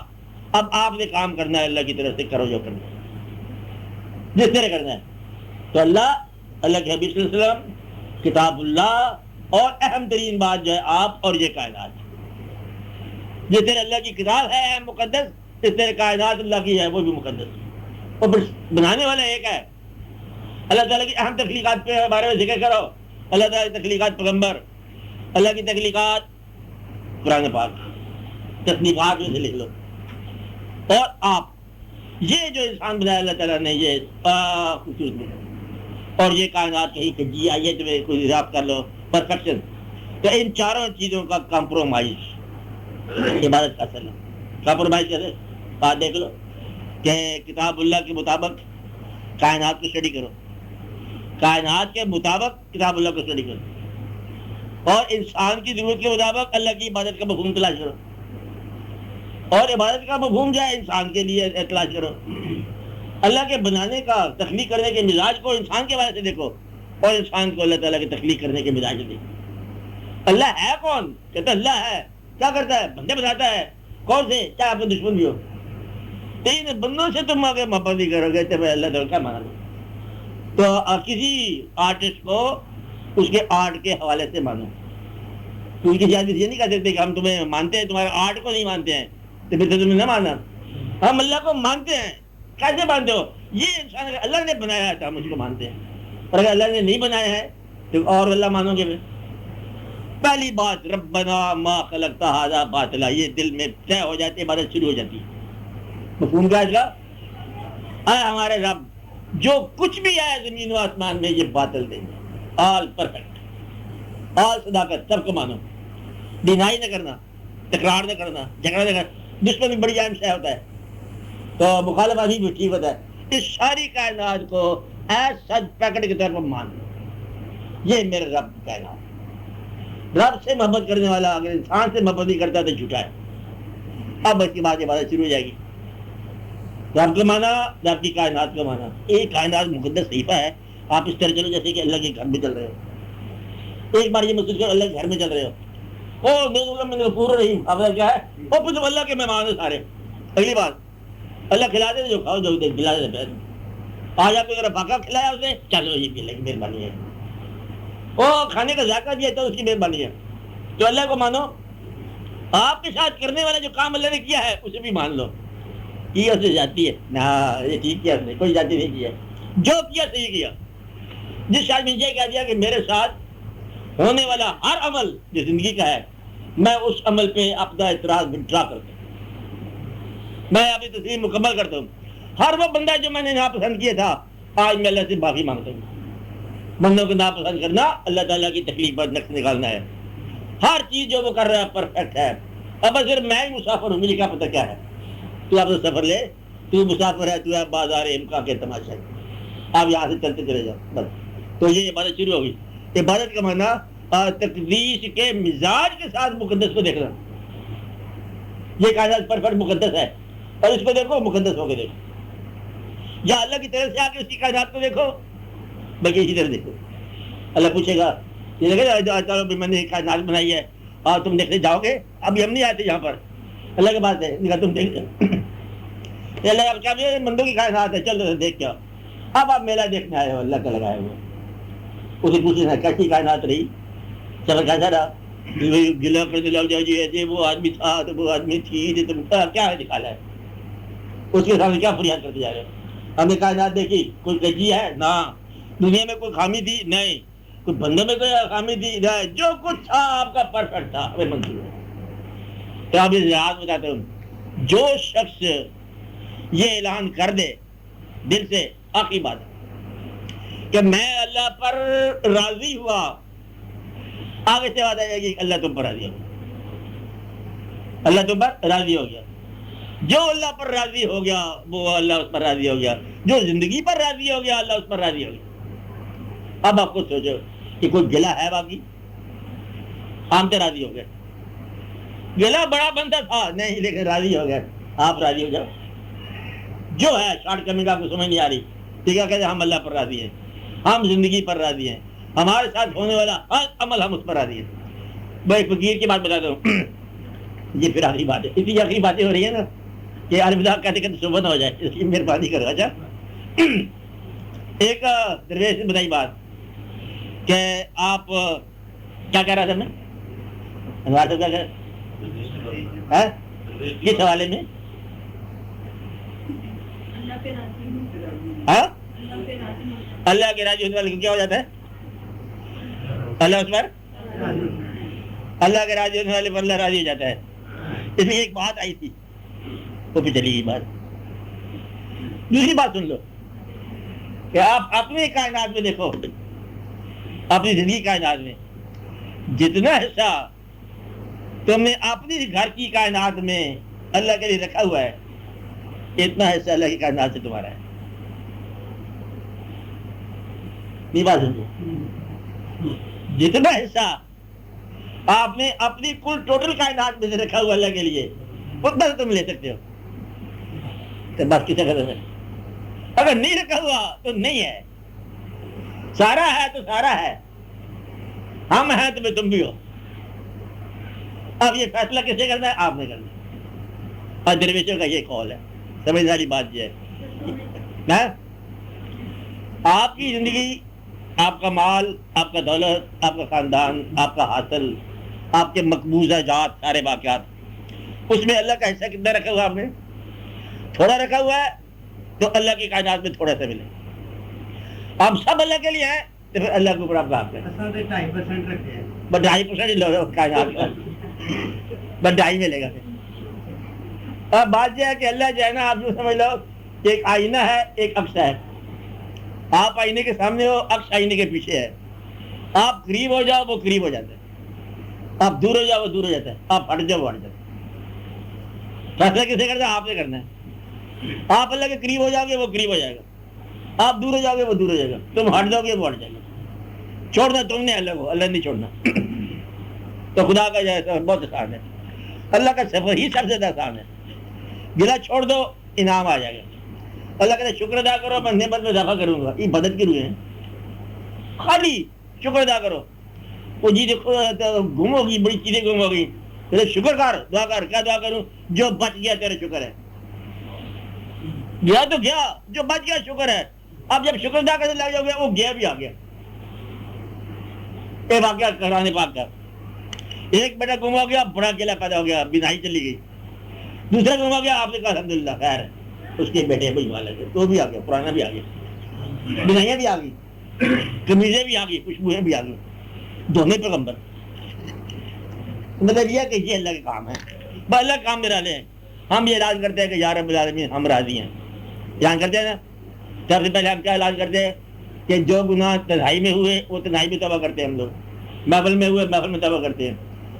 اب آپ نے کام کرنا ہے، اللہ کی طرف سے کرو جو کرنا ہے جس طرح کرنا ہے. تو اللہ کے حبیب صلی اللہ علیہ وسلم، کتاب اللہ، اور اہم ترین بات جو ہے آپ اور یہ کائنات. جس طرح اللہ کی کتاب ہے اہم مقدس، اس طرح کائنات اللہ کی ہے وہ بھی مقدس. اور بنانے والا ایک ہے. اللہ تعالیٰ کی اہم تخلیقات کے بارے میں ذکر کرو. اللہ تعالیٰ کی تخلیقات پیغمبر، اللہ کی تخلیقات قرآن پاک، تصنیفات میں سے لکھ لو. اور آپ یہ جو انسان بنایا اللہ تعالیٰ نے یہ خوبصورت بنایا، اور یہ کائنات کہیں کہ جی آئیے تمہیں کوئی رابط کر لو پرفیکشن. تو ان چاروں چیزوں کا کمپرومائز عبادت کا اصل ہے. کمپرومائز کرے بات دیکھ لو کہ کتاب اللہ کے مطابق کائنات کو اسٹڈی کرو، کائنات کے مطابق کتاب اللہ کو اسٹڈی کرو، اور انسان کی ضرورت کے مطابق اللہ کی عبادت کا مفہوم تلاش کرو، اور عبادت کا مفہوم جو ہے انسان کے لیے تلاش کرو. اللہ کے بنانے کا تخلیق کرنے کے مزاج کو انسان کے وجہ سے دیکھو، اور انسان کو اللہ تعالیٰ کی تخلیق کرنے کے مزاج سے دیکھو. اللہ ہے کون؟ کہتا اللہ ہے. کیا کرتا ہے؟ بندے بناتا ہے. کون سے؟ چاہے آپ کے دشمن بھی ہو. تین بندوں سے تم آگے محبت نہیں کرو گے تو اللہ تعالیٰ کا مانا. تو کسی آرٹسٹ کو اس کے آرٹ کے حوالے سے مانو. تو اس کی شاید یہ نہیں کہہ سکتے کہ ہم تمہیں مانتے ہیں، تمہارے آرٹ کو نہیں مانتے ہیں تو پھر تمہیں نہ مانا. ہم اللہ کو مانتے ہیں. کیسے مانتے ہو؟ یہ انسان اگر اللہ نے بنایا ہے تو ہم اس کو مانتے ہیں، اور اگر اللہ نے نہیں بنایا ہے تو اور اللہ مانو گے. پہلی بات ربنا ما خلقت ھذا باطلا، یہ دل میں طے ہو جاتی ہے، عبادت شروع ہو جاتی ہے. مفہوم کیا اس کا؟ اے ہمارے رب جو کچھ بھی ہے زمین و آسمان میں یہ باطل دیں گے. آل پرفیکٹ، آل صداقت، سب کو مانو، ڈینائی نہ کرنا، تکرار نہ کرنا، جھگڑا نہ کرنا. دشمن بھی بڑی اہم شے ہوتا ہے تو مخالفت بھی ٹھیک ہوتا ہے. اس ساری کائنات کو ایز سچ پیکٹ کے طور پر مان لو. یہ میرے رب کائنات. رب سے محبت کرنے والا اگر انسان سے محبت نہیں کرتا تو جھوٹا ہے. اب اس کے بعد عبادت شروع ہو جائے گی. رب کو مانا، رب کی کائنات کو مانا. ایک کائنات مقدس صحیفہ ہے. آپ اس طرح چلو جیسے کہ اللہ کے گھر میں چل رہے ہو. ایک بار یہ محسوس کرو اللہ کے گھر میں چل رہے ہو، غفور رحیم. اب کیا ہے وہ تم اللہ کے مہمان ہو سارے. اگلی بات اللہ کھلا دے جو کھاؤ جو کھلا دے. آج آپ کو اگر پاکا کھلایا اس نے چلو یہ پی لیں مہربانی ہے. وہ کھانے کا ذائقہ بھی ہے تو اس کی مہربانی ہے. تو اللہ کو مانو. آپ کے ساتھ کرنے والا جو کام اللہ نے کیا ہے اسے بھی مان لو. یہ اسے جاتی ہے نہ یہ ٹھیک کیا اس نے, کوئی جاتی نہیں کیا, جو کیا صحیح کیا. جس آدمی نے یہ کہہ دیا کہ میرے ساتھ ہونے والا ہر عمل جو زندگی کا ہے میں اس عمل پہ اپنا اعتراض ڈرا کرتا ہوں, میں اپنی تسلیم مکمل کرتا ہوں. ہر وہ بندہ جو میں نے ناپسند کیا تھا آج میں اللہ سے معافی مانگتا ہوں. بندوں کو ناپسند کرنا اللہ تعالیٰ کی تکلیف پر نقص نکالنا ہے. ہر چیز جو وہ کر رہا ہے پرفیکٹ ہے. اب صرف میں ہی مسافر ہوں, مجھے کیا پتہ کیا ہے. تو آپ سفر لے, تو مسافر ہے, تو ہے بازار امکا کے تماشا ہے. آپ یہاں سے چلتے چلے جاؤ بس. تو یہ عبادت شروع ہوگی. عبادت کا معنی تقدیس کے مزاج کے ساتھ مقدس کو دیکھنا. یہ کائنات پرفیکٹ مقدس ہے اور اس کو دیکھو مقدس ہو کے دیکھو. یا اللہ کی طرف سے آ کے اس کی کائنات کو دیکھو بلکہ اسی طرح دیکھو. اللہ پوچھے گا یہ لگے میں نے کائنات بنائی ہے اور تم دیکھنے جاؤ گے. ابھی ہم نہیں آتے یہاں پر, اللہ کے بات ہے تم دیکھ اللہ اب کیا مندوں کی کائنات ہے چلو دیکھ کے. اب آپ میلہ دیکھنے آئے ہو اللہ کا لگائے ہوئے. اسے پوچھنا کیسی کائنات رہی, سفر کیسا رہا, گلا کرنے لگ جاؤ جی وہ آدمی تھا تو وہ آدمی تھی, تم کیا نکالا ہے اس کے سامنے کیا فریاد کرتے جا رہے ہو. ہم نے کائنات دیکھی, کوئی کجی ہے نہ, دنیا میں کوئی خامی تھی نہیں, کوئی بندوں میں کوئی خامی تھی نہیں, جو کچھ تھا آپ کا پرفیکٹ تھا. ہمیں منظور ہے. تو آپ اس لحاظ بتاتا ہوں, جو شخص یہ اعلان کر دے دل سے, آخری بات کہ میں اللہ پر راضی ہوا, آگے سے بات آئے گی اللہ تم پر راضی ہو, اللہ تم پر راضی ہو گیا. جو اللہ پر راضی ہو گیا وہ اللہ اس پر راضی ہو گیا. جو زندگی پر راضی ہو گیا اللہ اس پر راضی ہو گیا. اب آپ کو سوچو کہ کوئی گلا ہے باقی, ہم تو راضی ہو گئے. گلا بڑا بندہ تھا نہیں لیکن راضی ہو گئے. آپ راضی ہو جاؤ. جو ہے شارٹ کمنگ آپ کو سمجھ نہیں آ رہی, ٹھیک ہے, کہتے ہم اللہ پر راضی ہیں, ہم زندگی پر راضی ہیں, ہمارے ساتھ ہونے والا ہر عمل ہم اس پر راضی ہیں. میں ایک فقیر کی بات بتاتا ہوں, یہ پھر آخری بات ہے. اتنی آخری باتیں ہو رہی ہیں نا کہ الوداع کہتے کہتے صبح نہ ہو جائے, اس کی مہربانی کرو. اچھا ایک درویش نے بتائی بات کہ آپ کیا کہہ رہا تھا میں انوار صاحب کیا کہہ رہا کس حوالے میں اللہ کے راضی ہونے والے کو کیا ہو جاتا ہے, اللہ اس پر, اللہ کے راضی ہونے والے پر اللہ راضی ہو جاتا ہے. اس میں ایک بات آئی تھی وہ بھی چلی گئی بات. دوسری بات سن لو کہ آپ اپنی کائنات میں دیکھو, اپنی زندگی کائنات میں جتنا حصہ تم نے اپنی گھر کی کائنات میں اللہ کے لیے رکھا ہوا ہے اتنا حصہ اللہ کی کائنات سے تمہارا ہے. یہ بات سمجھو, جتنا حصہ آپ نے اپنی کل ٹوٹل کائنات میں سے رکھا ہوا اللہ کے لیے اتنا تم لے سکتے ہو. تو بس کسی قدر ہے, اگر نہیں رکھا ہوا تو نہیں ہے, سارا ہے تو سارا ہے, ہم ہیں تو تم بھی ہو. اب یہ فیصلہ کسے کرنا ہے, آپ نے کرنا ہے. اور درویشوں کا یہ قول ہے, سمجھ والی بات یہ ہے, آپ کی زندگی, آپ کا مال, آپ کا دولت, آپ کا خاندان, آپ کا حاصل, آپ کے مقبوضہ جات, سارے واقعات, اس میں اللہ کا حصہ کتنا رکھا ہوا آپ نے؟ تھوڑا رکھا ہوا ہے تو اللہ کی کائنات میں تھوڑا سا ملے. آپ سب اللہ کے لیے ہیں تو پھر اللہ کے اوپر آپ کا حق ہے. 2.5% رکھے ہیں, بس 2.5% کائنات کا, بس 2.5 ملے گا. اب بات یہ ہے کہ اللہ جو ہے نا, آپ جو سمجھ لو ایک آئینہ ہے, ایک عکس ہے. آپ آئینے کے سامنے ہو, عکس آئینے کے پیچھے ہے. آپ قریب ہو جاؤ وہ قریب ہو جاتا ہے, آپ دور ہو جاؤ وہ دور ہو جاتا ہے, آپ ہٹ جاؤ وہ ہٹ جاتا ہے. فیصلہ کسے کرنا ہے, آپ نے کرنا ہے. آپ اللہ کے قریب ہو جاؤ گے وہ قریب ہو جائے گا, آپ دور ہو جاؤ گے وہ دور ہو جائے گا, تم ہٹ جاؤ گے وہ ہٹ جائے گا. چھوڑنا تم نے اللہ کو, اللہ نہیں چھوڑنا. تو خدا کا جیسا بہت آسان ہے, اللہ کا سفر ہی سب سے زیادہ آسان ہے. گلا چھوڑ دو انعام آ جائے گا. اللہ کہتے شکر ادا کرو میں نعمت میں اضافہ کروں گا. یہ بدت کی روح ہے, خالی شکر ادا کرو. وہ جی دیکھو گم ہوگی، بڑی چیزیں گم ہوگی، تو شکر کر، دعا کر، کیا دعا کروں؟ جو بچ گیا تیرے شکر ہے، گیا تو گیا، جو بچ گیا شکر ہے۔ اب جب شکر ادا کرنے لگ جاؤ گے وہ گیا بھی آ گیا۔ ایک واقعہ قرآن پاک کا، ایک بیٹا گم ہو گیا، بڑا اکیلا پیدا ہو گیا، بینائی چلی گئی۔ دوسرا گم ہو گیا، آپ نے کہا الحمدللہ خیر ہے، اس کے بیٹے بڑی مالک ہے، تو بھی آ گیا، پرانا بھی آ گیا، بینائیاں بھی آ گئی، کمیزیں بھی آ گئی، خوشبوئیں بھی آ گئی، دونوں پیغمبر۔ مطلب یہ کہ یہ اللہ کے کام ہے، بس اللہ کام میرا لے۔ ہم یہ علاج کرتے ہیں کہ یا رب العالمین ہم راضی ہیں، یہاں کرتے ہیں نا۔ سب سے پہلے ہم کیا علاج کرتے ہیں کہ جو گناہ تنہائی میں ہوئے وہ تنہائی میں توبہ کرتے ہیں، ہم لوگ محفل میں ہوئے محفل میں توبہ کرتے ہیں۔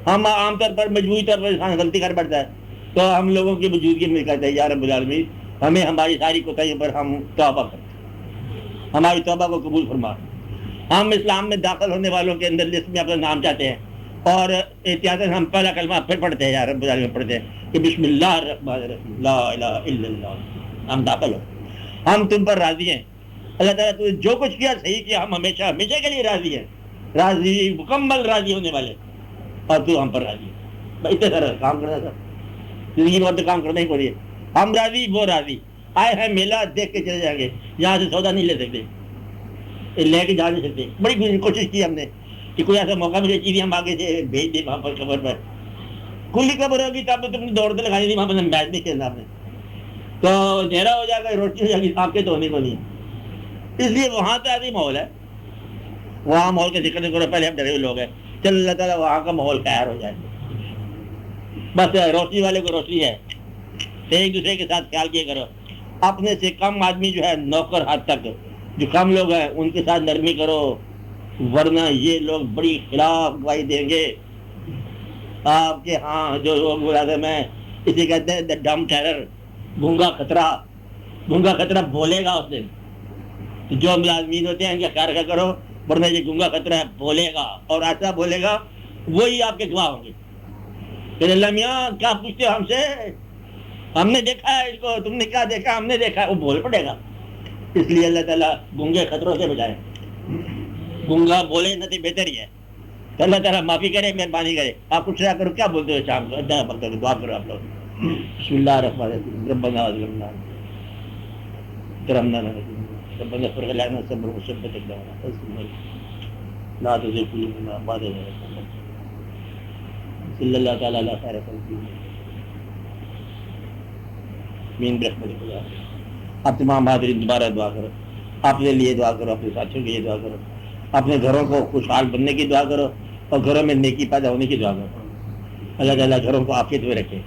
ہم عام طور پر مجموعی طور پر انسان غلطی کر پڑتا ہے تو ہم لوگوں کی موجودگی میں کہتے ہیں یا رب العالمین ہمیں ہماری ساری کوتاہیوں پر ہم توبہ کریں، ہماری توبہ کو قبول فرما۔ ہم اسلام میں داخل ہونے والوں کے اندر لسٹ میں اپنا نام چاہتے ہیں اور احتیاطاً ہم پہلا کلمہ پھر پڑھتے ہیں یا رب العالمین پڑھتے ہیں کہ بسم اللہ الرحمن الرحیم لا الہ الا اللہ، ہم داخل ہو، ہم تم پر راضی ہیں اللہ تعالیٰ، تو جو کچھ کیا صحیح کیا، ہم ہمیشہ ہمیشہ کے لیے راضی ہیں، راضی مکمل راضی ہونے والے، اور تو ہم پر راضی ہے۔ اتنے سارا کام کرنا تھا زندگی میں، اور تو کام کرنا ہی پڑی ہے۔ ہم راضی وہ راضی، آئے ہیں میلہ دیکھ کے چلے جائیں گے، یہاں سے سودا نہیں لے سکتے، لے کے جا نہیں سکتے۔ بڑی کوشش کی ہم نے کہ کوئی ایسا موقع ملے چیزیں ہم آگے سے بھیج دیں وہاں پر قبر پر، کھلی قبر ہوگی تب تم نے دوڑتے لگائی تھی، وہاں پر بیٹھ نہیں کھیلنا ہم نے، تو اندھیرا ہو جائے گا، روشنی ہو جائے گی، آپ کے تو ہونے کو نہیں ہے۔ اس لیے وہاں تو ایسا ہی ماحول ہے، وہاں ماحول کا ذکر نہیں کرو، پہلے ہم ڈرے ہوئے لوگ ہیں، چل اللہ تعالیٰ وہاں کا ماحول خیر ہو جائے، بس روشنی والے کو روشنی ہے۔ ایک دوسرے کے ساتھ خیال کیا کرو، اپنے سے کم آدمی جو ہے نوکر حد تک جو کم لوگ ہیں ان کے ساتھ نرمی کرو، ورنہ یہ لوگ بڑی خلاف گواہی دیں گے آپ کے ہاں جو لوگ ملازم ہیں۔ اسے کہتے ہیں دا ڈم ٹیرر، گونگا خطرہ، گونگا خطرہ بولے گا اس دن، تو جو ملازمین ہوتے ہیں ان کا خیال کیا کرو، ورنہ یہ گونگا خطرہ ہے بولے گا، اور ایسا بولے گا وہی آپ کے گواہ ہوں گے کہ اللہ میاں کیا پوچھتے ہو ہم سے، ہم نے دیکھا ہے اس کو، تم نے کیا دیکھا، ہم نے دیکھا ہے، وہ بول پڑے گا۔ اس لیے اللہ تعالیٰ گونگے خطروں سے بچائے، گونگا بولے نہ تو بہتر ہی ہے۔ تو اللہ تعالیٰ معافی کرے، مہربانی کرے۔ آپ کچھ نہ کرو، کیا بولتے ہو شام کو؟ ادھر پڑھ کر دعا کرو آپ لوگ، بسم اللہ الرحمن الرحیم ربنا ظلمنا کرمنا ربنا اغفر لنا صبر وثبت اقدامنا لا تزغ قلوبنا بعد إذ هديتنا صلی اللہ تعالیٰ علیہ خیر خلقہ مین برحمتک یا رب۔ آپ تمام حاضرین دوبارہ دعا کرو، اپنے لیے دعا کرو، اپنے ساتھیوں کے لیے دعا کرو، اپنے گھروں کو خوشحال بننے کی دعا کرو، اور گھروں میں نیکی پیدا ہونے کی دعا کرو۔ اللہ تعالیٰ گھروں کو عافیت میں رکھے،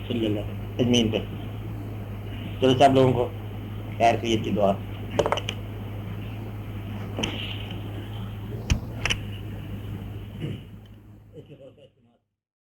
صلی اللہ اجمعین پہ۔ چلو سب لوگوں کو خیر خیریت کی دعا۔